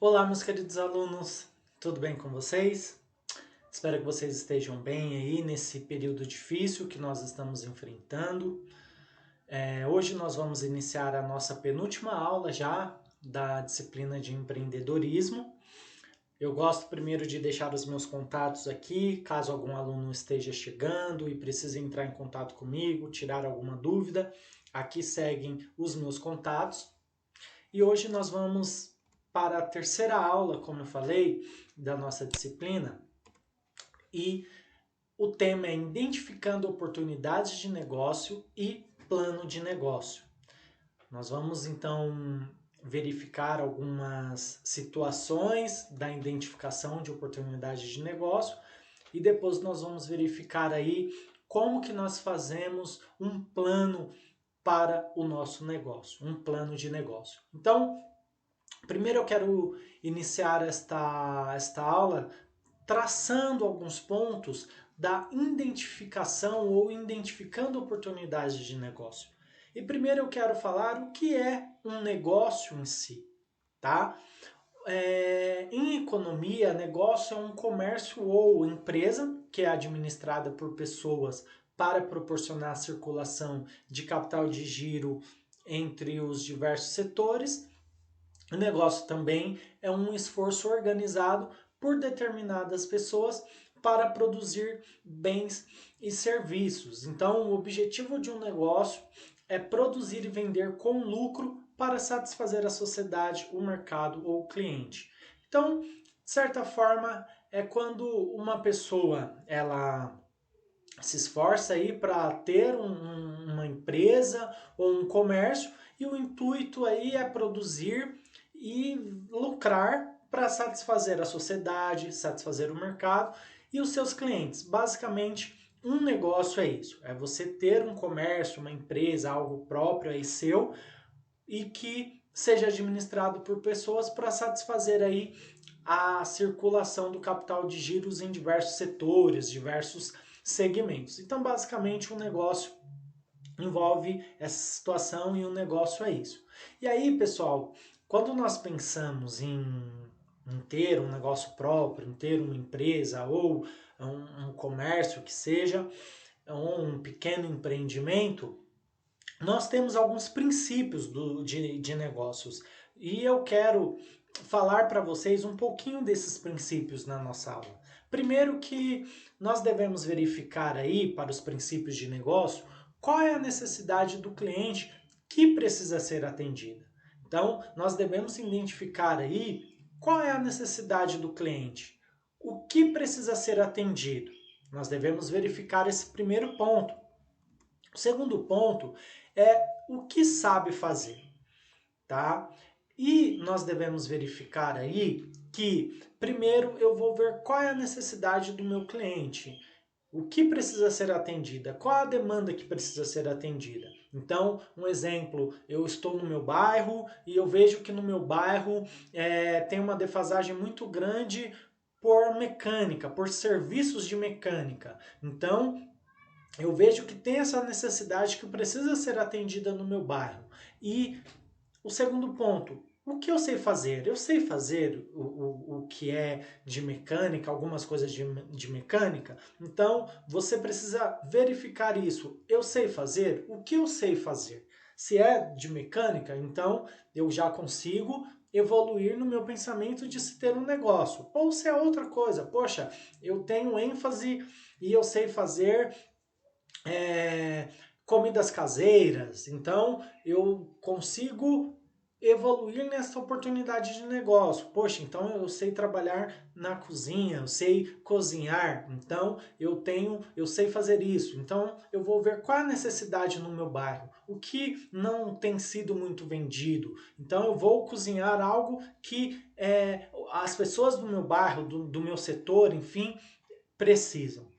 Olá, meus queridos alunos, tudo bem com vocês? Espero que vocês estejam bem aí nesse período difícil que nós estamos enfrentando. Hoje nós vamos iniciar a nossa penúltima aula já da disciplina de empreendedorismo. Eu gosto primeiro de deixar os meus contatos aqui, caso algum aluno esteja chegando e precise entrar em contato comigo, tirar alguma dúvida. Aqui seguem os meus contatos. E hoje nós vamos para a terceira aula, como eu falei, da nossa disciplina. E o tema é identificando oportunidades de negócio e plano de negócio. Nós vamos então verificar algumas situações da identificação de oportunidades de negócio e depois nós vamos verificar aí como que nós fazemos um plano para o nosso negócio, um plano de negócio. Então, primeiro eu quero iniciar esta aula traçando alguns pontos da identificação ou identificando oportunidades de negócio. E primeiro eu quero falar o que é um negócio em si, tá? Em economia, negócio é um comércio ou empresa que é administrada por pessoas para proporcionar a circulação de capital de giro entre os diversos setores. O negócio também é um esforço organizado por determinadas pessoas para produzir bens e serviços. Então, o objetivo de um negócio é produzir e vender com lucro para satisfazer a sociedade, o mercado ou o cliente. Então, de certa forma, é quando uma pessoa ela se esforça aí para ter uma empresa ou um comércio e o intuito aí é produzir e lucrar para satisfazer a sociedade, satisfazer o mercado e os seus clientes. Basicamente, um negócio é isso, é você ter um comércio, uma empresa, algo próprio aí seu e que seja administrado por pessoas para satisfazer aí a circulação do capital de giros em diversos setores, diversos segmentos. Então, basicamente, um negócio envolve essa situação e um negócio é isso. E aí, pessoal, quando nós pensamos em ter um negócio próprio, em ter uma empresa ou um comércio que seja, ou um pequeno empreendimento, nós temos alguns princípios de negócios. E eu quero falar para vocês um pouquinho desses princípios na nossa aula. Primeiro que nós devemos verificar aí, para os princípios de negócio, qual é a necessidade do cliente que precisa ser atendida. Então, nós devemos identificar aí qual é a necessidade do cliente, o que precisa ser atendido. Nós devemos verificar esse primeiro ponto. O segundo ponto é o que sabe fazer, tá? E nós devemos verificar aí que, primeiro, eu vou ver qual é a necessidade do meu cliente, o que precisa ser atendida, qual a demanda que precisa ser atendida. Então, um exemplo, eu estou no meu bairro e eu vejo que no meu bairro tem uma defasagem muito grande por mecânica, por serviços de mecânica. Então, eu vejo que tem essa necessidade que precisa ser atendida no meu bairro. E o segundo ponto, o que eu sei fazer? Eu sei fazer o que é de mecânica, algumas coisas de mecânica. Então, você precisa verificar isso. Eu sei fazer? O que eu sei fazer? Se é de mecânica, então eu já consigo evoluir no meu pensamento de se ter um negócio. Ou se é outra coisa, poxa, eu tenho ênfase e eu sei fazer comidas caseiras. Então, eu consigo evoluir nessa oportunidade de negócio. Poxa, então eu sei trabalhar na cozinha, eu sei cozinhar, então eu sei fazer isso. Então, eu vou ver qual é a necessidade no meu bairro, o que não tem sido muito vendido. Então, eu vou cozinhar algo que as pessoas do meu bairro, do meu setor, enfim, precisam.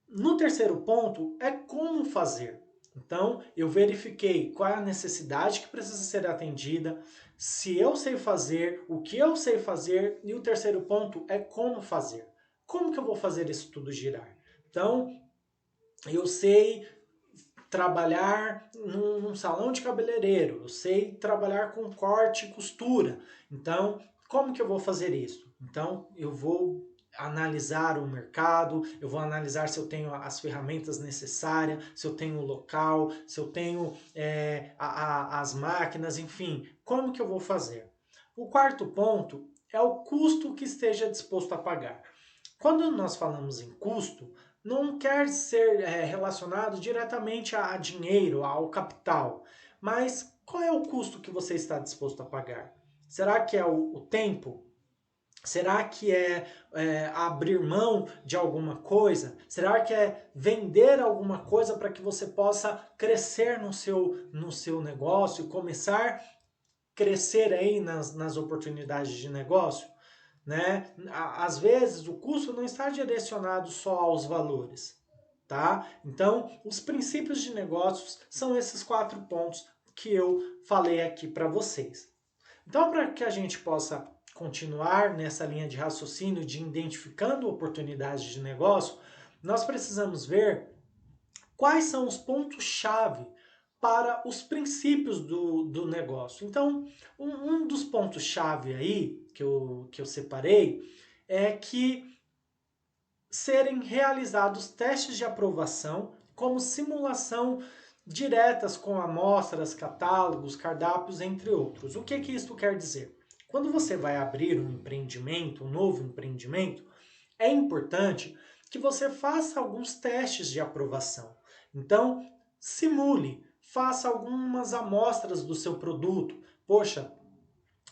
No terceiro ponto é como fazer. Então, eu verifiquei qual é a necessidade que precisa ser atendida, se eu sei fazer, o que eu sei fazer, e o terceiro ponto é como fazer. Como que eu vou fazer isso tudo girar? Então, eu sei trabalhar num salão de cabeleireiro, eu sei trabalhar com corte e costura. Então, como que eu vou fazer isso? Então, eu vou analisar o mercado, eu vou analisar se eu tenho as ferramentas necessárias, se eu tenho o local, se eu tenho as máquinas, enfim, como que eu vou fazer? O quarto ponto é o custo que esteja disposto a pagar. Quando nós falamos em custo, não quer ser relacionado diretamente a dinheiro, ao capital, mas qual é o custo que você está disposto a pagar? Será que é o tempo? Será que é abrir mão de alguma coisa? Será que é vender alguma coisa para que você possa crescer no seu negócio e começar a crescer aí nas oportunidades de negócio? Né? Às vezes o custo não está direcionado só aos valores, tá? Então, os princípios de negócios são esses 4 pontos que eu falei aqui para vocês. Então, para que a gente possa continuar nessa linha de raciocínio de identificando oportunidades de negócio, nós precisamos ver quais são os pontos-chave para os princípios do negócio. Então, um dos pontos-chave aí que eu separei é que serem realizados testes de aprovação como simulação diretas com amostras, catálogos, cardápios, entre outros. O que isso quer dizer? Quando você vai abrir um empreendimento, um novo empreendimento, é importante que você faça alguns testes de aprovação. Então, simule, faça algumas amostras do seu produto. Poxa,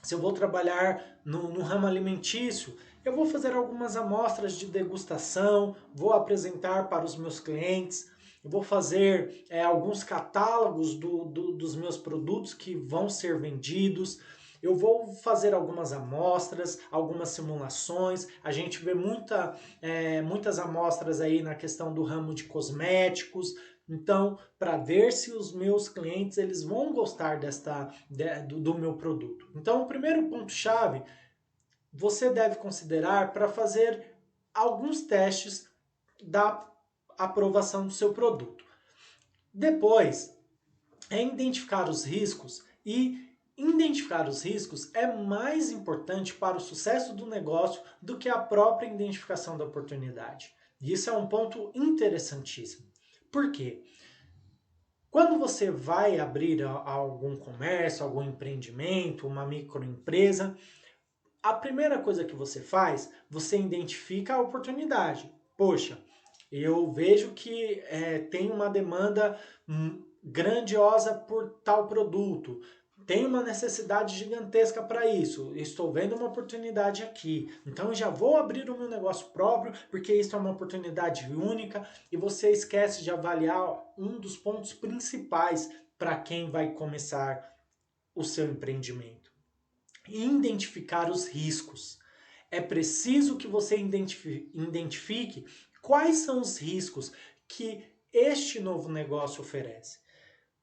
se eu vou trabalhar no ramo alimentício, eu vou fazer algumas amostras de degustação, vou apresentar para os meus clientes, eu vou fazer alguns catálogos dos meus produtos que vão ser vendidos, eu vou fazer algumas amostras, algumas simulações. A gente vê muitas amostras aí na questão do ramo de cosméticos. Então, para ver se os meus clientes eles vão gostar do meu produto. Então, o primeiro ponto-chave você deve considerar para fazer alguns testes da aprovação do seu produto. Depois, é identificar os riscos, e identificar os riscos é mais importante para o sucesso do negócio do que a própria identificação da oportunidade. E isso é um ponto interessantíssimo. Por quê? Quando você vai abrir algum comércio, algum empreendimento, uma microempresa, a primeira coisa que você faz, você identifica a oportunidade. Poxa, eu vejo que tem uma demanda grandiosa por tal produto. Tem uma necessidade gigantesca para isso. Estou vendo uma oportunidade aqui. Então eu já vou abrir o meu negócio próprio, porque isso é uma oportunidade única, e você esquece de avaliar um dos pontos principais para quem vai começar o seu empreendimento. Identificar os riscos. É preciso que você identifique quais são os riscos que este novo negócio oferece.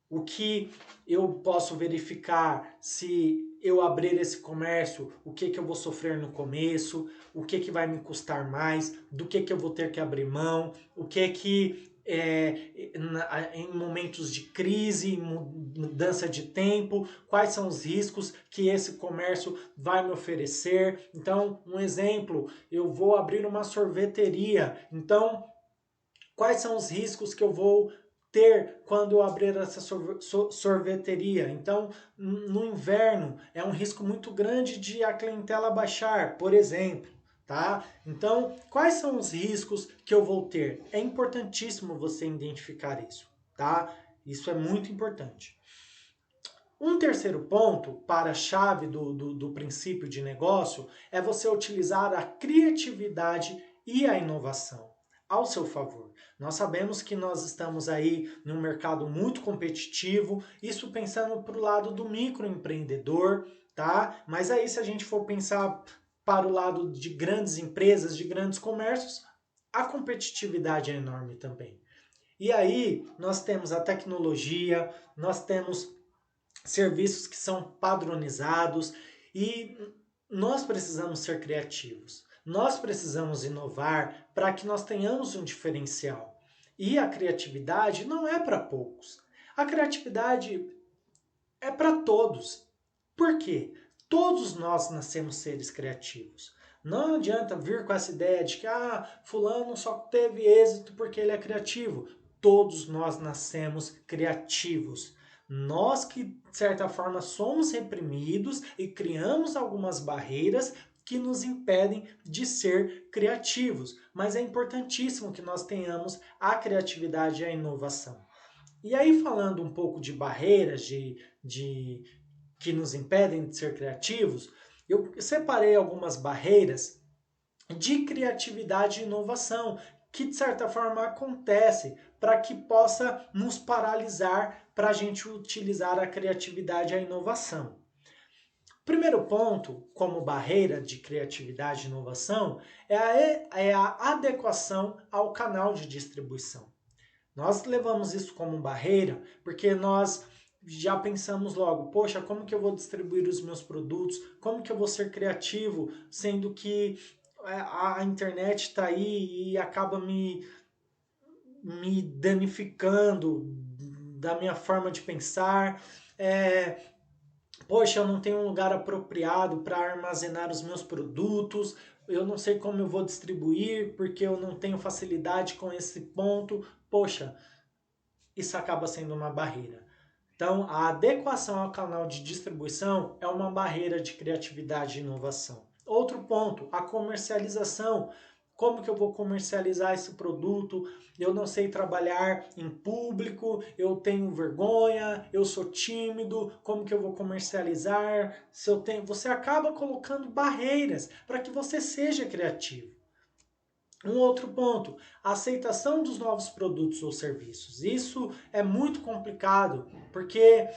O que eu posso verificar se eu abrir esse comércio, o que eu vou sofrer no começo, o que vai me custar mais, do que eu vou ter que abrir mão, o que em momentos de crise, mudança de tempo, quais são os riscos que esse comércio vai me oferecer. Então, um exemplo, eu vou abrir uma sorveteria, então quais são os riscos que eu vou ter quando eu abrir essa sorveteria? Então, no inverno, é um risco muito grande de a clientela baixar, por exemplo. Tá? Então, quais são os riscos que eu vou ter? É importantíssimo você identificar isso, tá? Isso é muito importante. Um terceiro ponto para a chave do princípio de negócio é você utilizar a criatividade e a inovação ao seu favor. Nós sabemos que nós estamos aí num mercado muito competitivo, isso pensando para o lado do microempreendedor, tá? Mas aí se a gente for pensar para o lado de grandes empresas, de grandes comércios, a competitividade é enorme também. E aí nós temos a tecnologia, nós temos serviços que são padronizados, e nós precisamos ser criativos. Nós precisamos inovar para que nós tenhamos um diferencial. E a criatividade não é para poucos. A criatividade é para todos. Por quê? Todos nós nascemos seres criativos. Não adianta vir com essa ideia de que fulano só teve êxito porque ele é criativo. Todos nós nascemos criativos. Nós que, de certa forma, somos reprimidos e criamos algumas barreiras que nos impedem de ser criativos. Mas é importantíssimo que nós tenhamos a criatividade e a inovação. E aí, falando um pouco de barreiras que nos impedem de ser criativos, eu separei algumas barreiras de criatividade e inovação que, de certa forma, acontece para que possa nos paralisar para a gente utilizar a criatividade e a inovação. Primeiro ponto, como barreira de criatividade e inovação, é a adequação ao canal de distribuição. Nós levamos isso como barreira porque nós já pensamos logo, poxa, como que eu vou distribuir os meus produtos? Como que eu vou ser criativo, sendo que a internet está aí e acaba me danificando da minha forma de pensar? Poxa, eu não tenho um lugar apropriado para armazenar os meus produtos, eu não sei como eu vou distribuir porque eu não tenho facilidade com esse ponto. Poxa, isso acaba sendo uma barreira. Então, a adequação ao canal de distribuição é uma barreira de criatividade e inovação. Outro ponto, a comercialização. Como que eu vou comercializar esse produto? Eu não sei trabalhar em público, eu tenho vergonha, eu sou tímido, como que eu vou comercializar? Você acaba colocando barreiras para que você seja criativo. Um outro ponto, a aceitação dos novos produtos ou serviços. Isso é muito complicado, porque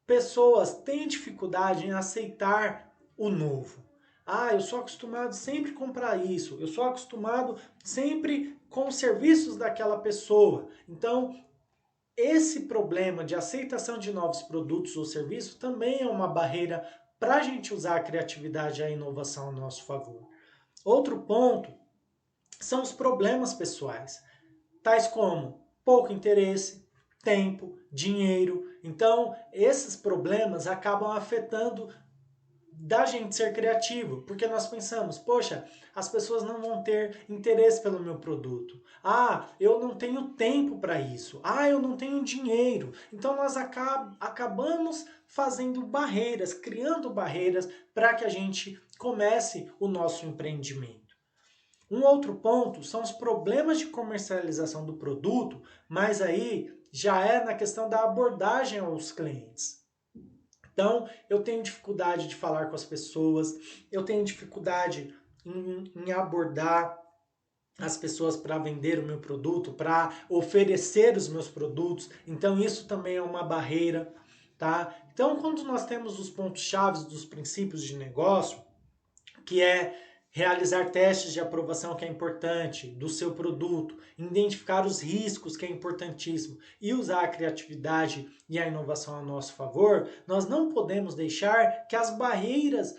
pessoas têm dificuldade em aceitar o novo. Eu sou acostumado sempre a comprar isso, eu sou acostumado sempre com os serviços daquela pessoa. Então, esse problema de aceitação de novos produtos ou serviços também é uma barreira para a gente usar a criatividade e a inovação a nosso favor. Outro ponto são os problemas pessoais, tais como pouco interesse, tempo, dinheiro. Então, esses problemas acabam afetando da gente ser criativo, porque nós pensamos, poxa, as pessoas não vão ter interesse pelo meu produto. Eu não tenho tempo para isso. Eu não tenho dinheiro. Então nós acabamos fazendo barreiras, criando barreiras para que a gente comece o nosso empreendimento. Um outro ponto são os problemas de comercialização do produto, mas aí já é na questão da abordagem aos clientes. Então, eu tenho dificuldade de falar com as pessoas, eu tenho dificuldade em abordar as pessoas para vender o meu produto, para oferecer os meus produtos. Então, isso também é uma barreira, tá? Então, quando nós temos os pontos-chave dos princípios de negócio, que é realizar testes de aprovação, que é importante, do seu produto, identificar os riscos, que é importantíssimo, e usar a criatividade e a inovação a nosso favor, nós não podemos deixar que as barreiras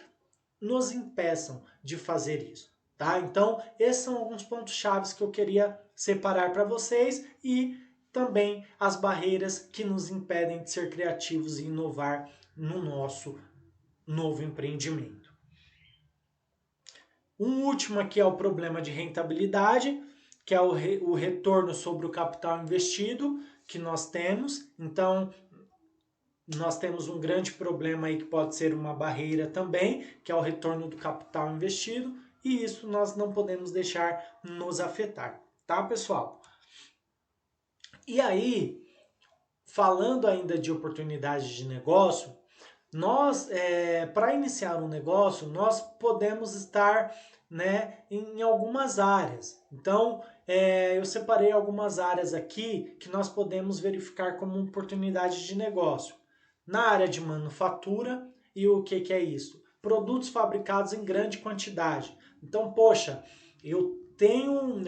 nos impeçam de fazer isso. Tá? Então, esses são alguns pontos chaves que eu queria separar para vocês e também as barreiras que nos impedem de ser criativos e inovar no nosso novo empreendimento. Um último aqui é o problema de rentabilidade, que é o retorno sobre o capital investido que nós temos. Então, nós temos um grande problema aí que pode ser uma barreira também, que é o retorno do capital investido, e isso nós não podemos deixar nos afetar, tá, pessoal? E aí, falando ainda de oportunidades de negócio, nós, para iniciar um negócio, nós podemos estar em algumas áreas. Então, eu separei algumas áreas aqui que nós podemos verificar como oportunidade de negócio. Na área de manufatura, e o que é isso? Produtos fabricados em grande quantidade. Então, poxa, eu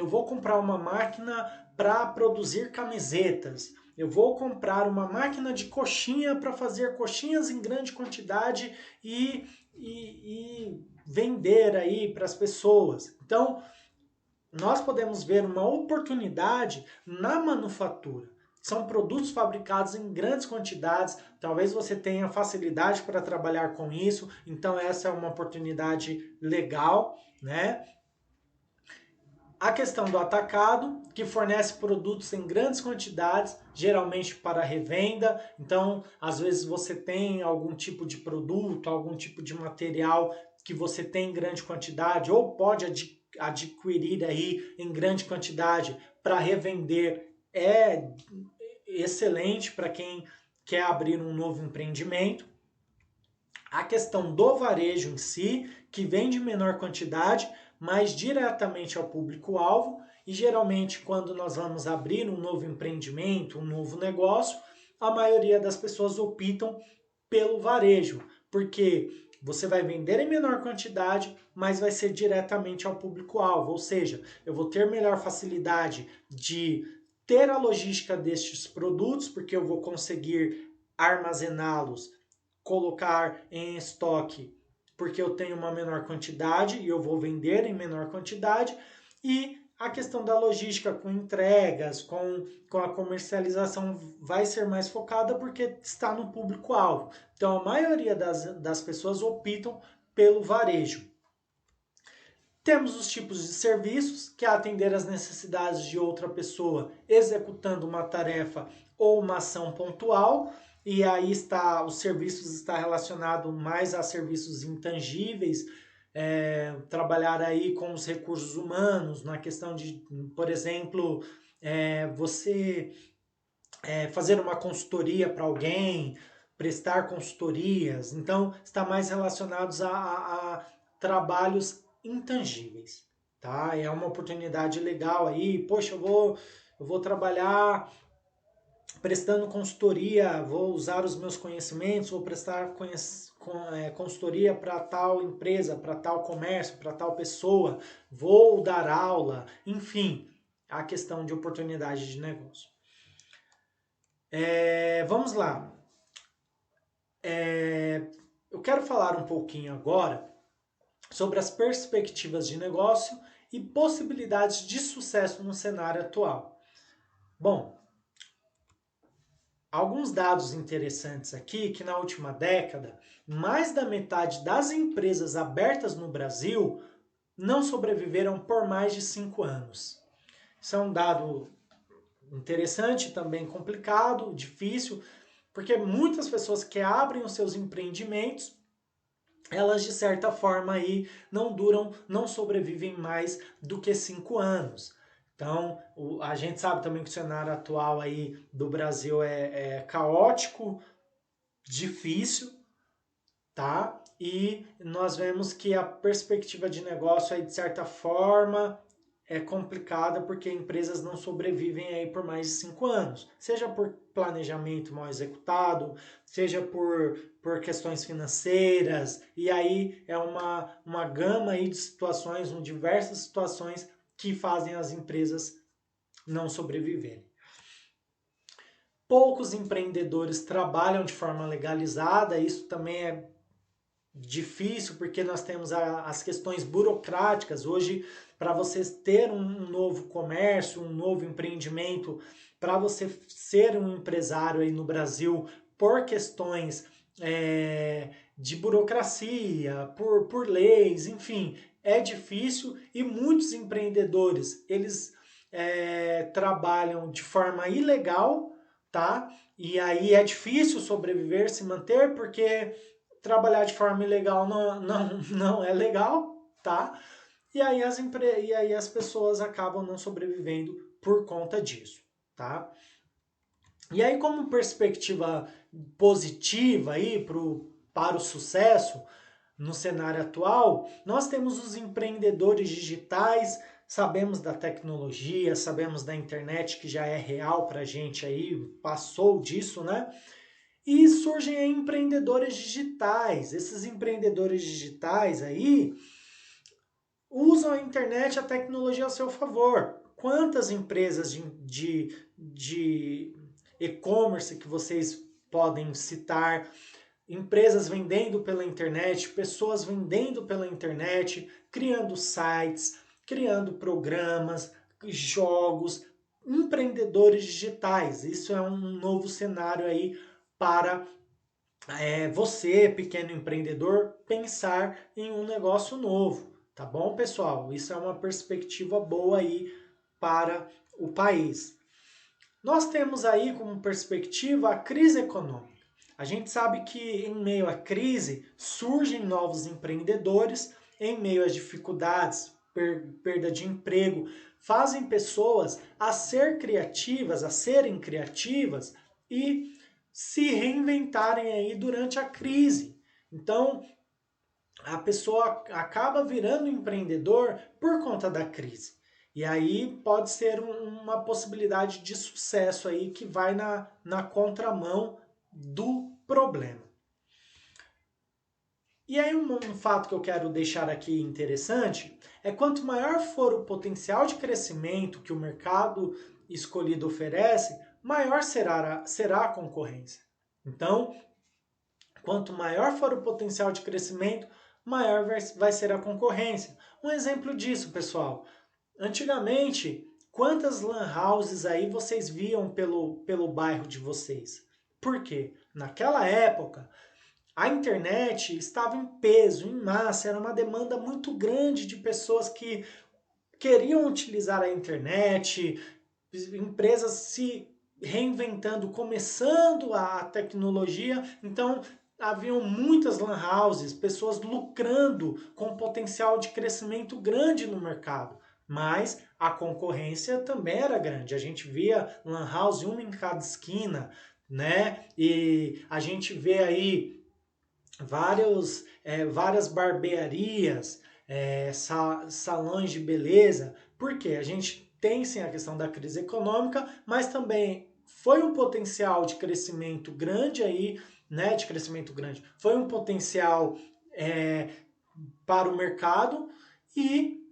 vou comprar uma máquina para produzir camisetas. Eu vou comprar uma máquina de coxinha para fazer coxinhas em grande quantidade e vender aí para as pessoas. Então, nós podemos ver uma oportunidade na manufatura. são produtos fabricados em grandes quantidades, talvez você tenha facilidade para trabalhar com isso, então essa é uma oportunidade legal, né? A questão do atacado, que fornece produtos em grandes quantidades, geralmente para revenda. Então, às vezes você tem algum tipo de produto, algum tipo de material que você tem em grande quantidade ou pode adquirir aí em grande quantidade para revender. É excelente para quem quer abrir um novo empreendimento. A questão do varejo em si, que vende em menor quantidade, mas diretamente ao público-alvo, e geralmente quando nós vamos abrir um novo empreendimento, um novo negócio, a maioria das pessoas optam pelo varejo, porque você vai vender em menor quantidade, mas vai ser diretamente ao público-alvo, ou seja, eu vou ter melhor facilidade de ter a logística destes produtos, porque eu vou conseguir armazená-los, colocar em estoque, porque eu tenho uma menor quantidade e eu vou vender em menor quantidade, e a questão da logística com entregas, com a comercialização vai ser mais focada porque está no público-alvo. Então a maioria das pessoas optam pelo varejo. Temos os tipos de serviços, que é atender às necessidades de outra pessoa executando uma tarefa ou uma ação pontual, e aí os serviços está relacionado mais a serviços intangíveis, trabalhar aí com os recursos humanos, na questão de, por exemplo, você fazer uma consultoria para alguém, prestar consultorias, então está mais relacionados a trabalhos intangíveis, tá? É uma oportunidade legal aí, poxa, eu vou trabalhar prestando consultoria, vou usar os meus conhecimentos, vou prestar consultoria para tal empresa, para tal comércio, para tal pessoa, vou dar aula, enfim, a questão de oportunidade de negócio. Vamos lá. Eu quero falar um pouquinho agora sobre as perspectivas de negócio e possibilidades de sucesso no cenário atual. Bom, alguns dados interessantes aqui, que na última década, mais da metade das empresas abertas no Brasil não sobreviveram por mais de 5 anos. Isso é um dado interessante, também complicado, difícil, porque muitas pessoas que abrem os seus empreendimentos, elas de certa forma aí não sobrevivem mais do que 5 anos. Então, a gente sabe também que o cenário atual aí do Brasil é caótico, difícil, tá? E nós vemos que a perspectiva de negócio aí de certa forma é complicada porque empresas não sobrevivem aí por mais de 5 anos, seja por planejamento mal executado, seja por questões financeiras, e aí é uma gama aí de situações, diversas situações que fazem as empresas não sobreviverem. Poucos empreendedores trabalham de forma legalizada, isso também é difícil porque nós temos as questões burocráticas. Hoje, para você ter um novo comércio, um novo empreendimento, para você ser um empresário aí no Brasil, por questões de burocracia, por leis, enfim, é difícil, e muitos empreendedores, eles trabalham de forma ilegal, tá? E aí é difícil sobreviver, se manter, porque trabalhar de forma ilegal não é legal, tá? E aí as pessoas acabam não sobrevivendo por conta disso, tá? E aí, como perspectiva positiva aí para o sucesso no cenário atual, nós temos os empreendedores digitais, sabemos da tecnologia, sabemos da internet que já é real para a gente aí, passou disso, né? E surgem empreendedores digitais. Esses empreendedores digitais aí usam a internet e a tecnologia ao seu favor. Quantas empresas de e-commerce que vocês podem citar? Empresas vendendo pela internet, pessoas vendendo pela internet, criando sites, criando programas, jogos, empreendedores digitais. Isso é um novo cenário aí para você, pequeno empreendedor, pensar em um negócio novo, tá bom, pessoal? Isso é uma perspectiva boa aí para o país. Nós temos aí como perspectiva a crise econômica. A gente sabe que em meio à crise surgem novos empreendedores, em meio às dificuldades, perda de emprego, fazem pessoas a serem criativas e se reinventarem aí durante a crise. Então, a pessoa acaba virando empreendedor por conta da crise. E aí pode ser uma possibilidade de sucesso aí que vai na contramão do problema. E aí um fato que eu quero deixar aqui interessante é quanto maior for o potencial de crescimento que o mercado escolhido oferece, maior será a concorrência. Então, quanto maior for o potencial de crescimento, maior vai ser a concorrência. Um exemplo disso, pessoal. Antigamente, quantas lan houses aí vocês viam pelo bairro de vocês? Por quê? Naquela época, a internet estava em peso, em massa, era uma demanda muito grande de pessoas que queriam utilizar a internet, empresas se reinventando, começando a tecnologia, então haviam muitas lan houses, pessoas lucrando com potencial de crescimento grande no mercado. Mas a concorrência também era grande. A gente via lan house uma em cada esquina, né? E a gente vê aí várias barbearias, salões de beleza. Por quê? A gente tem sim a questão da crise econômica, mas também foi um potencial de crescimento grande aí, né? De crescimento grande. Foi um potencial para o mercado e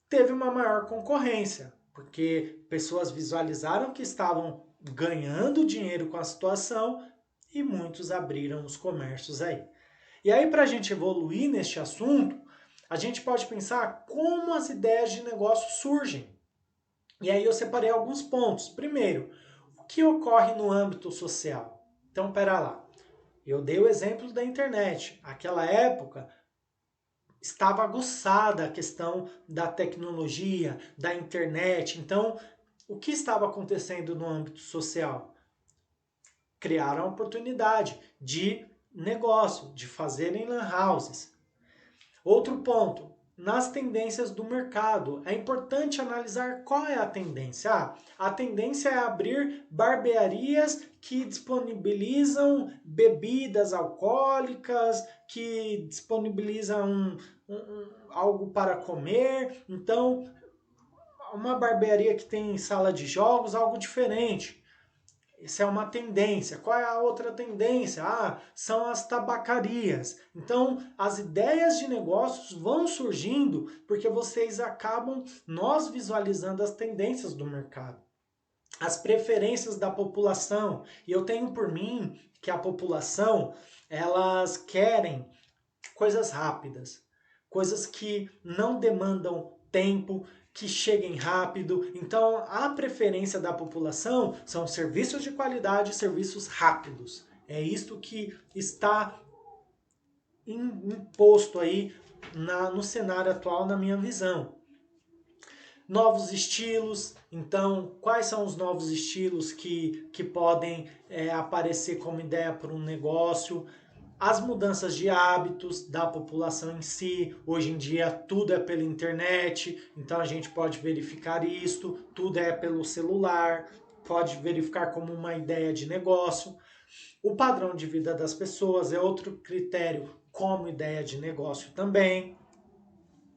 teve uma maior concorrência, porque pessoas visualizaram que estavam ganhando dinheiro com a situação e muitos abriram os comércios aí. E aí, para a gente evoluir neste assunto, a gente pode pensar como as ideias de negócio surgem. E aí eu separei alguns pontos. Primeiro, o que ocorre no âmbito social? Então, pera lá. Eu dei o exemplo da internet. Aquela época estava aguçada a questão da tecnologia, da internet. Então, o que estava acontecendo no âmbito social? Criaram a oportunidade de negócio, de fazerem lan houses. Outro ponto, nas tendências do mercado. É importante analisar qual é a tendência. A tendência é abrir barbearias que disponibilizam bebidas alcoólicas, que disponibilizam algo para comer. Então, uma barbearia que tem sala de jogos, algo diferente. Isso é uma tendência. Qual é a outra tendência? São as tabacarias. Então, as ideias de negócios vão surgindo porque nós visualizando as tendências do mercado, as preferências da população. E eu tenho por mim que a população, elas querem coisas rápidas, coisas que não demandam tempo, que cheguem rápido. Então, a preferência da população são serviços de qualidade, serviços rápidos. É isto que está imposto aí no cenário atual, na minha visão. Novos estilos, então, quais são os novos estilos que podem aparecer como ideia para um negócio? As mudanças de hábitos da população em si. Hoje em dia tudo é pela internet, então a gente pode verificar isto, tudo é pelo celular, pode verificar como uma ideia de negócio. O padrão de vida das pessoas é outro critério como ideia de negócio também.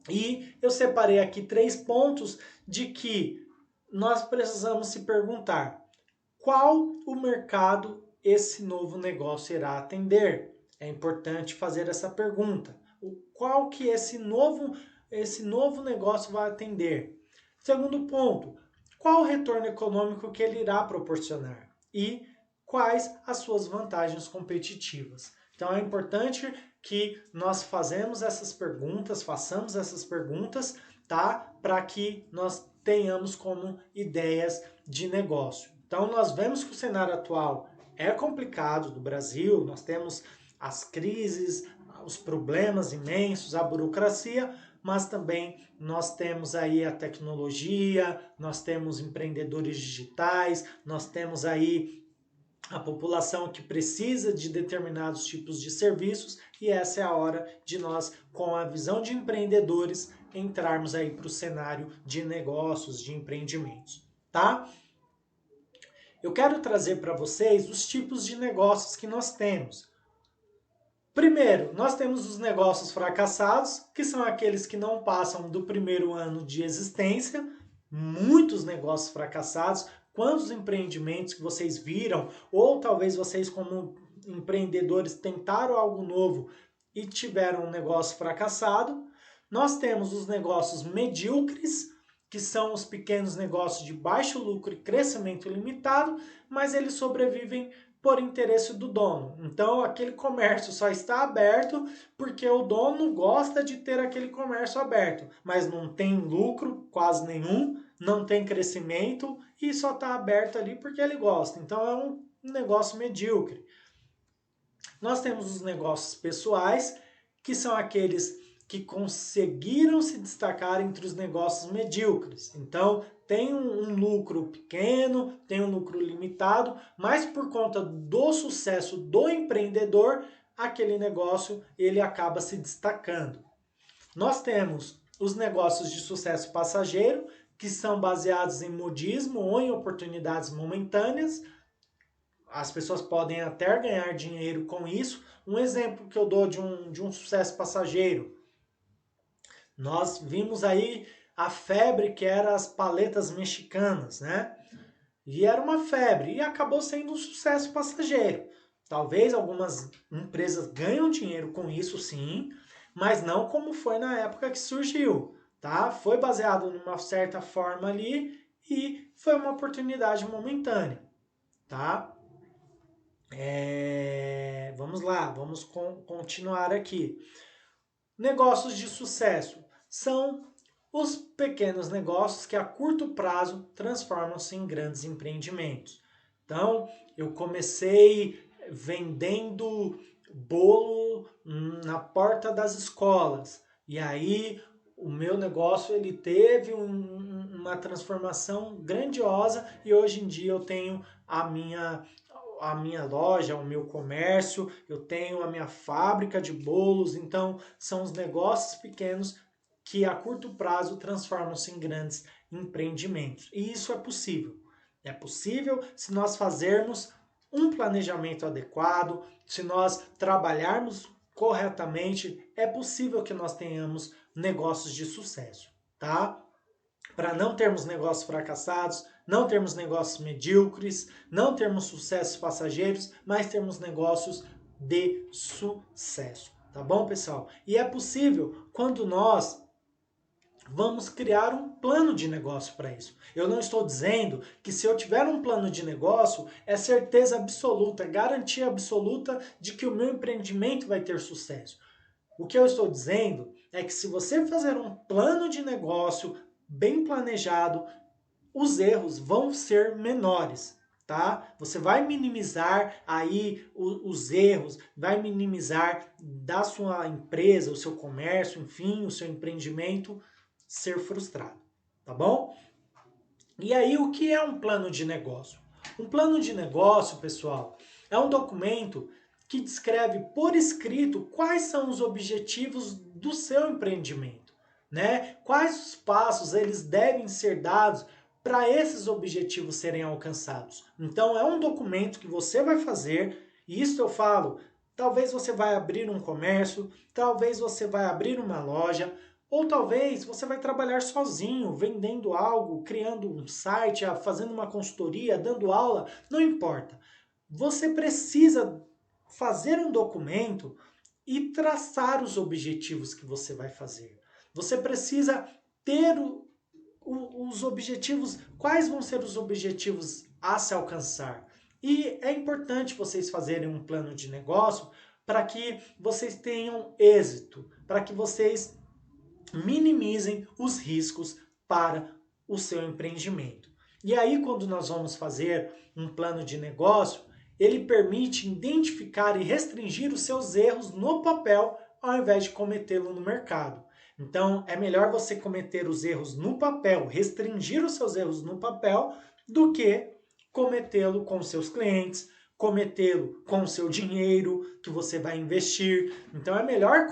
E eu separei aqui 3 pontos de que nós precisamos se perguntar: qual o mercado esse novo negócio irá atender? É importante fazer essa pergunta. Qual que esse novo negócio vai atender? Segundo ponto, qual o retorno econômico que ele irá proporcionar? E quais as suas vantagens competitivas? Então é importante que nós façamos essas perguntas, tá? Para que nós tenhamos como ideias de negócio. Então nós vemos que o cenário atual é complicado do Brasil, nós temos as crises, os problemas imensos, a burocracia, mas também nós temos aí a tecnologia, nós temos empreendedores digitais, nós temos aí a população que precisa de determinados tipos de serviços e essa é a hora de nós, com a visão de empreendedores, entrarmos aí para o cenário de negócios, de empreendimentos, tá? Eu quero trazer para vocês os tipos de negócios que nós temos. Primeiro, nós temos os negócios fracassados, que são aqueles que não passam do primeiro ano de existência, muitos negócios fracassados. Quantos empreendimentos que vocês viram, ou talvez vocês como empreendedores tentaram algo novo e tiveram um negócio fracassado. Nós temos os negócios medíocres, que são os pequenos negócios de baixo lucro e crescimento limitado, mas eles sobrevivem por interesse do dono. Então, aquele comércio só está aberto porque o dono gosta de ter aquele comércio aberto, mas não tem lucro quase nenhum, não tem crescimento e só está aberto ali porque ele gosta. Então, é um negócio medíocre. Nós temos os negócios pessoais, que são aqueles que conseguiram se destacar entre os negócios medíocres. Então, tem um lucro pequeno, tem um lucro limitado, mas por conta do sucesso do empreendedor, aquele negócio ele acaba se destacando. Nós temos os negócios de sucesso passageiro, que são baseados em modismo ou em oportunidades momentâneas. As pessoas podem até ganhar dinheiro com isso. Um exemplo que eu dou de um sucesso passageiro. Nós vimos aí a febre que era as paletas mexicanas, né? E era uma febre e acabou sendo um sucesso passageiro. Talvez algumas empresas ganham dinheiro com isso, sim, mas não como foi na época que surgiu, tá? Foi baseado numa certa forma ali e foi uma oportunidade momentânea, tá? Vamos lá, vamos continuar aqui. Negócios de sucesso são os pequenos negócios que a curto prazo transformam-se em grandes empreendimentos. Então, eu comecei vendendo bolo na porta das escolas. E aí, o meu negócio ele teve uma transformação grandiosa e hoje em dia eu tenho a minha loja, o meu comércio, eu tenho a minha fábrica de bolos, então são os negócios pequenos que a curto prazo transformam-se em grandes empreendimentos. E isso é possível. É possível se nós fazermos um planejamento adequado, se nós trabalharmos corretamente, é possível que nós tenhamos negócios de sucesso, tá? Para não termos negócios fracassados, não termos negócios medíocres, não termos sucessos passageiros, mas termos negócios de sucesso, tá bom, pessoal? E é possível quando nós vamos criar um plano de negócio para isso. Eu não estou dizendo que se eu tiver um plano de negócio, é certeza absoluta, garantia absoluta de que o meu empreendimento vai ter sucesso. O que eu estou dizendo é que se você fazer um plano de negócio bem planejado, os erros vão ser menores, tá? Você vai minimizar aí os erros, vai minimizar da sua empresa, o seu comércio, enfim, o seu empreendimento ser frustrado, tá bom? E aí, o que é um plano de negócio? Um plano de negócio, pessoal, é um documento que descreve por escrito quais são os objetivos do seu empreendimento, né? Quais os passos eles devem ser dados para esses objetivos serem alcançados. Então, é um documento que você vai fazer, e isso eu falo, talvez você vai abrir um comércio, talvez você vai abrir uma loja, ou talvez você vai trabalhar sozinho, vendendo algo, criando um site, fazendo uma consultoria, dando aula, não importa. Você precisa fazer um documento e traçar os objetivos que você vai fazer. Você precisa ter os objetivos, quais vão ser os objetivos a se alcançar. E é importante vocês fazerem um plano de negócio para que vocês tenham êxito, para que vocês minimizem os riscos para o seu empreendimento. E aí, quando nós vamos fazer um plano de negócio, ele permite identificar e restringir os seus erros no papel ao invés de cometê-lo no mercado. Então, é melhor você cometer os erros no papel, restringir os seus erros no papel, do que cometê-lo com seus clientes, cometê-lo com o seu dinheiro que você vai investir. Então é melhor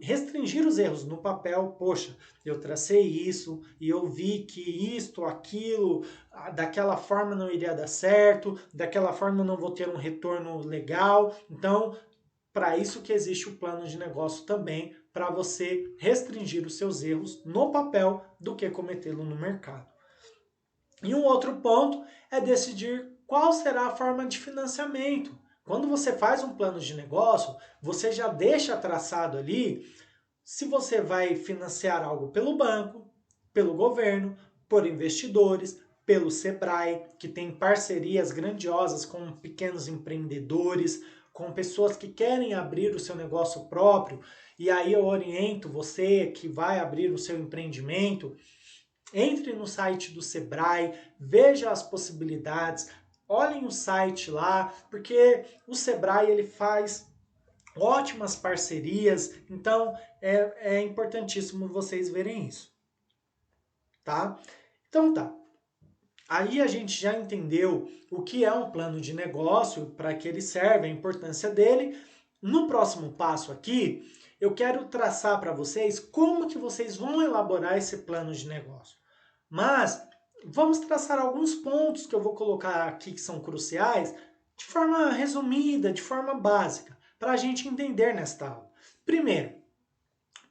restringir os erros no papel. Poxa, eu tracei isso e eu vi que isto, aquilo, daquela forma não iria dar certo, daquela forma eu não vou ter um retorno legal. Então, para isso que existe o plano de negócio também, para você restringir os seus erros no papel do que cometê-lo no mercado. E um outro ponto é decidir qual será a forma de financiamento. Quando você faz um plano de negócio, você já deixa traçado ali se você vai financiar algo pelo banco, pelo governo, por investidores, pelo Sebrae, que tem parcerias grandiosas com pequenos empreendedores, com pessoas que querem abrir o seu negócio próprio. E aí eu oriento você que vai abrir o seu empreendimento, entre no site do Sebrae, veja as possibilidades, olhem o site lá, porque o Sebrae ele faz ótimas parcerias, então é importantíssimo vocês verem isso, tá? Então tá. Aí a gente já entendeu o que é um plano de negócio, para que ele serve, a importância dele. No próximo passo aqui, eu quero traçar para vocês como que vocês vão elaborar esse plano de negócio. Mas vamos traçar alguns pontos que eu vou colocar aqui que são cruciais, de forma resumida, de forma básica, para a gente entender nesta aula. Primeiro,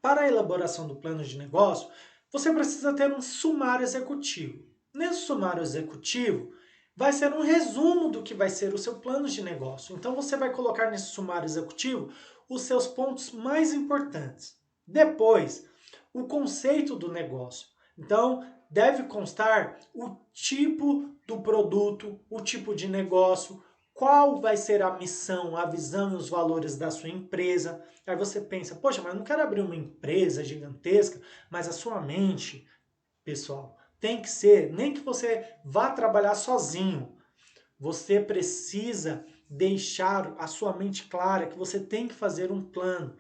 para a elaboração do plano de negócio, você precisa ter um sumário executivo. Nesse sumário executivo, vai ser um resumo do que vai ser o seu plano de negócio. Então você vai colocar nesse sumário executivo os seus pontos mais importantes. Depois, o conceito do negócio. Então, deve constar o tipo do produto, o tipo de negócio, qual vai ser a missão, a visão e os valores da sua empresa. Aí você pensa, poxa, mas eu não quero abrir uma empresa gigantesca, mas a sua mente, pessoal, tem que ser, nem que você vá trabalhar sozinho, você precisa deixar a sua mente clara que você tem que fazer um plano.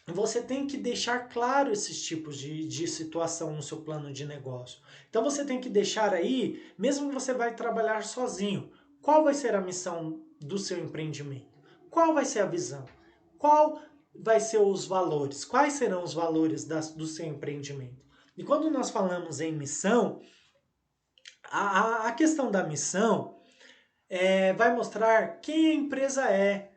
Você tem que deixar claro esses tipos de situação no seu plano de negócio. Então você tem que deixar aí, mesmo que você vai trabalhar sozinho, qual vai ser a missão do seu empreendimento? Qual vai ser a visão? Qual vai ser os valores? Quais serão os valores do seu empreendimento? E quando nós falamos em missão, a questão da missão vai mostrar quem a empresa é,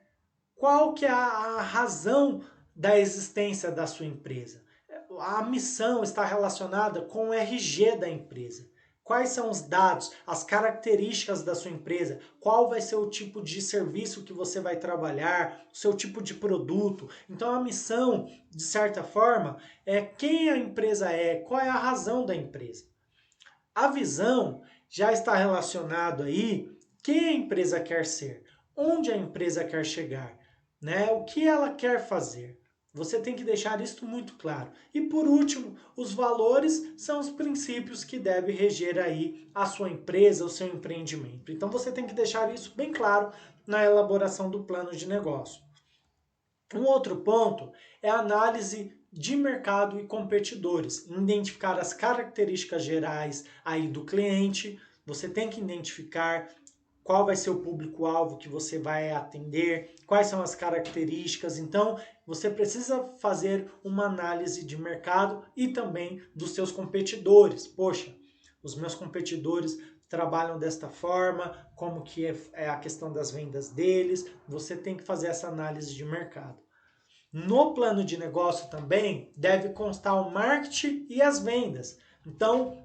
qual que é a razão da existência da sua empresa. A missão está relacionada com o RG da empresa. Quais são os dados, as características da sua empresa, qual vai ser o tipo de serviço que você vai trabalhar, o seu tipo de produto. Então a missão, de certa forma, é quem a empresa é, qual é a razão da empresa. A visão já está relacionado aí quem a empresa quer ser, onde a empresa quer chegar, né? O que ela quer fazer. Você tem que deixar isso muito claro. E por último, os valores são os princípios que devem reger aí a sua empresa, o seu empreendimento. Então você tem que deixar isso bem claro na elaboração do plano de negócio. Um outro ponto é a análise de mercado e competidores, identificar as características gerais aí do cliente. Você tem que identificar qual vai ser o público-alvo que você vai atender, quais são as características. Então, você precisa fazer uma análise de mercado e também dos seus competidores. Poxa, os meus competidores trabalham desta forma, como que é a questão das vendas deles. Você tem que fazer essa análise de mercado. No plano de negócio também deve constar o marketing e as vendas. Então,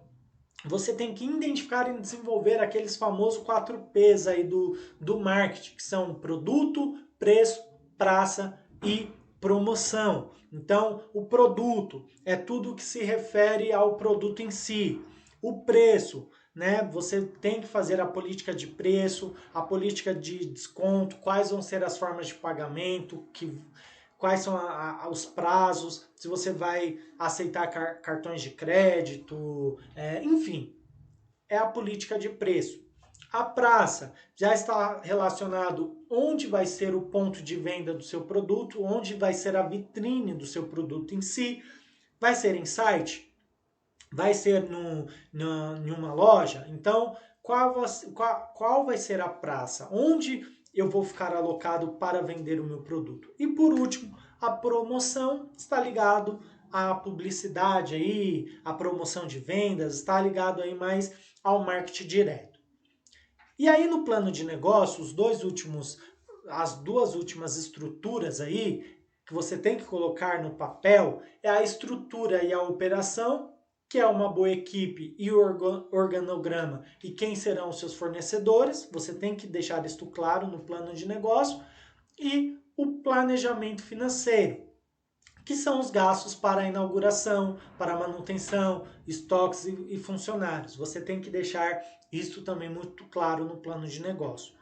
você tem que identificar e desenvolver aqueles famosos 4Ps aí do marketing, que são produto, preço, praça e promoção. Então, o produto é tudo que se refere ao produto em si. O preço, né? Você tem que fazer a política de preço, a política de desconto, quais vão ser as formas de pagamento, quais são os prazos, se você vai aceitar cartões de crédito, enfim, é a política de preço. A praça já está relacionado onde vai ser o ponto de venda do seu produto, onde vai ser a vitrine do seu produto em si. Vai ser em site? Vai ser em uma loja? Então, qual vai ser a praça? Onde eu vou ficar alocado para vender o meu produto? E por último, a promoção está ligado à publicidade aí, a promoção de vendas, está ligado aí mais ao marketing direto. E aí no plano de negócio, as duas últimas estruturas aí que você tem que colocar no papel é a estrutura e a operação, que é uma boa equipe e o organograma e quem serão os seus fornecedores. Você tem que deixar isto claro no plano de negócio. E o planejamento financeiro, que são os gastos para a inauguração, para a manutenção, estoques e funcionários. Você tem que deixar isso também muito claro no plano de negócio.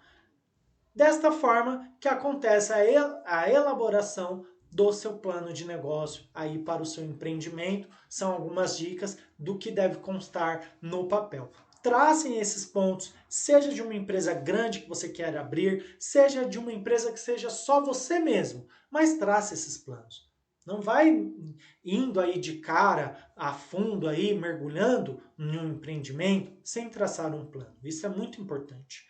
Desta forma que acontece a elaboração do seu plano de negócio aí para o seu empreendimento. São algumas dicas do que deve constar no papel. Tracem esses pontos, seja de uma empresa grande que você quer abrir, seja de uma empresa que seja só você mesmo, mas trace esses planos. Não vai indo aí de cara a fundo aí, mergulhando em um empreendimento sem traçar um plano. Isso é muito importante.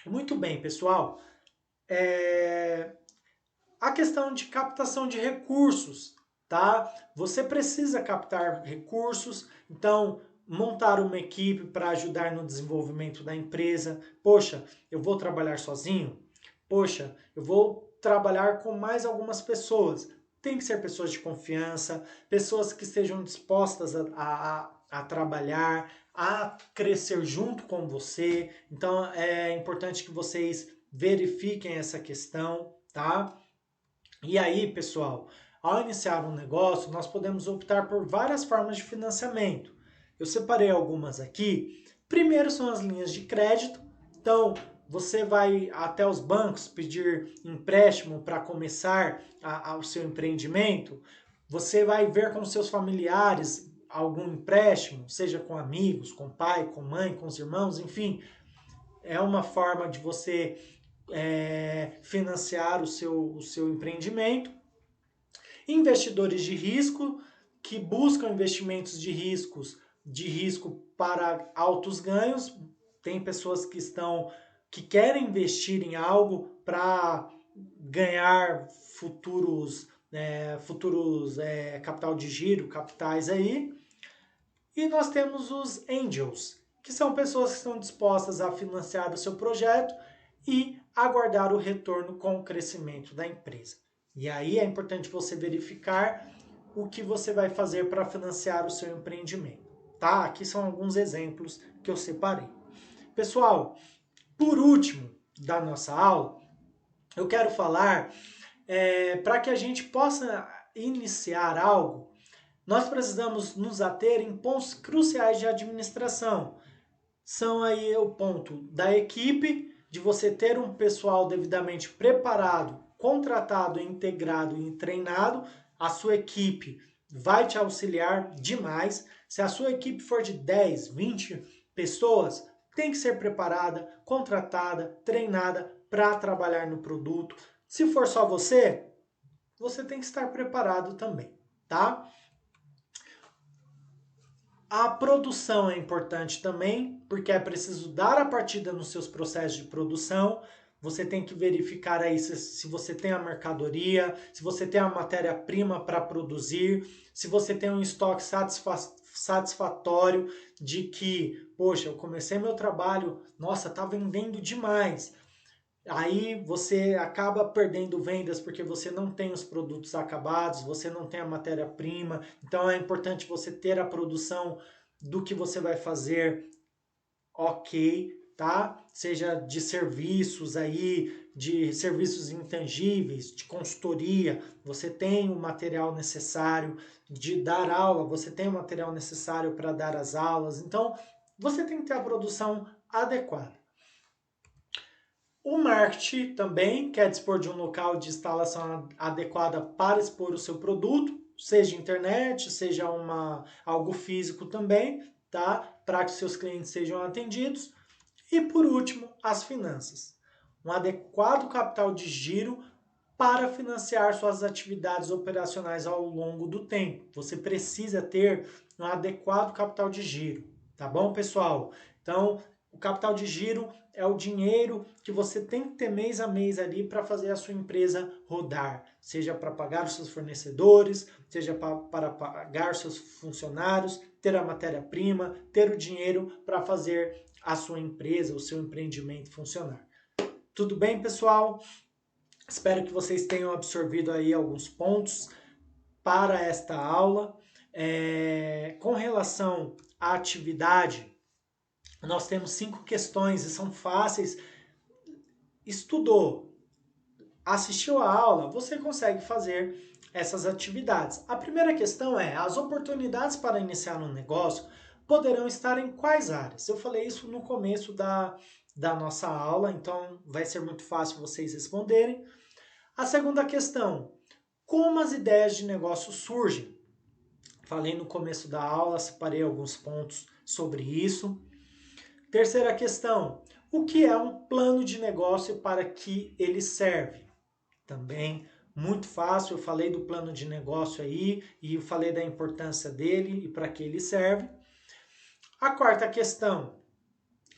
Muito bem, pessoal. A questão de captação de recursos, tá? Você precisa captar recursos, então montar uma equipe para ajudar no desenvolvimento da empresa. Poxa, eu vou trabalhar sozinho? Poxa, eu vou trabalhar com mais algumas pessoas. Tem que ser pessoas de confiança, pessoas que estejam dispostas a trabalhar, a crescer junto com você. Então é importante que vocês verifiquem essa questão, tá? E aí, pessoal, ao iniciar um negócio, nós podemos optar por várias formas de financiamento. Eu separei algumas aqui. Primeiro são as linhas de crédito. Então, você vai até os bancos pedir empréstimo para começar o seu empreendimento. Você vai ver com seus familiares algum empréstimo, seja com amigos, com pai, com mãe, com os irmãos, enfim. É uma forma de você financiar o seu empreendimento. Investidores de risco, que buscam investimentos de risco para altos ganhos. Tem pessoas que querem investir em algo para ganhar futuros capital de giro, capitais aí. E nós temos os angels, que são pessoas que estão dispostas a financiar o seu projeto e aguardar o retorno com o crescimento da empresa. E aí é importante você verificar o que você vai fazer para financiar o seu empreendimento. Tá? Aqui são alguns exemplos que eu separei. Pessoal, por último da nossa aula, eu quero falar para que a gente possa iniciar algo, nós precisamos nos ater em pontos cruciais de administração. São aí o ponto da equipe, de você ter um pessoal devidamente preparado, contratado, integrado e treinado. A sua equipe vai te auxiliar demais. Se a sua equipe for de 10, 20 pessoas, tem que ser preparada, contratada, treinada para trabalhar no produto. Se for só você, você tem que estar preparado também, tá? A produção é importante também, porque é preciso dar a partida nos seus processos de produção. Você tem que verificar aí se você tem a mercadoria, se você tem a matéria-prima para produzir, se você tem um estoque satisfatório de que, poxa, eu comecei meu trabalho, nossa, tá vendendo demais. Aí você acaba perdendo vendas porque você não tem os produtos acabados, você não tem a matéria-prima. Então é importante você ter a produção do que você vai fazer ok, tá? Seja de serviços aí, de serviços intangíveis, de consultoria, você tem o material necessário de dar aula, você tem o material necessário para dar as aulas. Então você tem que ter a produção adequada. O marketing também quer dispor de um local de instalação adequada para expor o seu produto, seja internet, seja algo físico também, tá? Para que seus clientes sejam atendidos. E por último, as finanças. Um adequado capital de giro para financiar suas atividades operacionais ao longo do tempo. Você precisa ter um adequado capital de giro, tá bom, pessoal? Então, o capital de giro é o dinheiro que você tem que ter mês a mês ali para fazer a sua empresa rodar, seja para pagar os seus fornecedores, seja para pagar os seus funcionários, ter a matéria-prima, ter o dinheiro para fazer a sua empresa, o seu empreendimento funcionar. Tudo bem, pessoal? Espero que vocês tenham absorvido aí alguns pontos para esta aula. Com relação à atividade, nós temos 5 questões e são fáceis. Estudou, assistiu a aula, você consegue fazer essas atividades. A primeira questão é: as oportunidades para iniciar um negócio poderão estar em quais áreas? Eu falei isso no começo da nossa aula, então vai ser muito fácil vocês responderem. A segunda questão: como as ideias de negócio surgem? Falei no começo da aula, separei alguns pontos sobre isso. Terceira questão: o que é um plano de negócio e para que ele serve? Também muito fácil, eu falei do plano de negócio aí e eu falei da importância dele e para que ele serve. A quarta questão: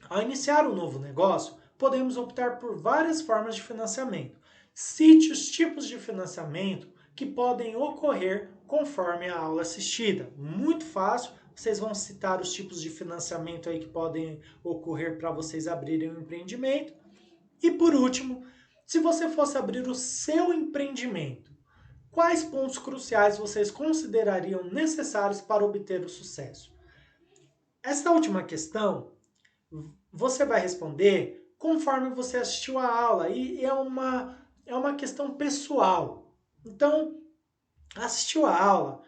ao iniciar um novo negócio, podemos optar por várias formas de financiamento. Cite os tipos de financiamento que podem ocorrer conforme a aula assistida. Muito fácil, vocês vão citar os tipos de financiamento aí que podem ocorrer para vocês abrirem um empreendimento. E por último, se você fosse abrir o seu empreendimento, quais pontos cruciais vocês considerariam necessários para obter o sucesso? Esta última questão você vai responder conforme você assistiu a aula e é uma questão pessoal. Então, assistiu a aula,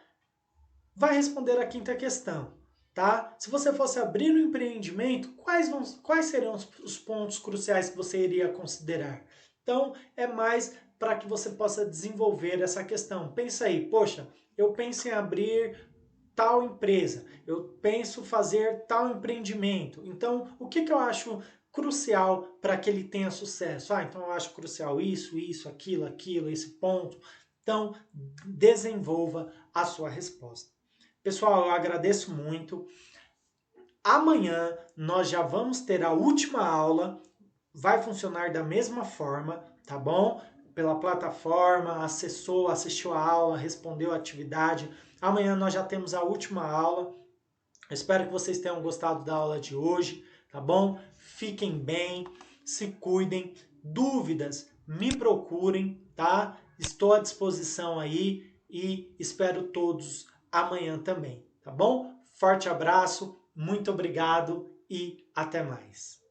vai responder a quinta questão, tá? Se você fosse abrir um empreendimento, quais seriam os pontos cruciais que você iria considerar? Então, é mais para que você possa desenvolver essa questão. Pensa aí, poxa, eu penso em abrir tal empresa, eu penso fazer tal empreendimento. Então, o que eu acho crucial para que ele tenha sucesso? Então eu acho crucial isso, aquilo, esse ponto. Então, desenvolva a sua resposta. Pessoal, eu agradeço muito. Amanhã nós já vamos ter a última aula. Vai funcionar da mesma forma, tá bom? Pela plataforma, acessou, assistiu a aula, respondeu a atividade. Amanhã nós já temos a última aula. Eu espero que vocês tenham gostado da aula de hoje, tá bom? Fiquem bem, se cuidem. Dúvidas, me procurem, tá? Estou à disposição aí e espero todos amanhã também, tá bom? Forte abraço, muito obrigado e até mais.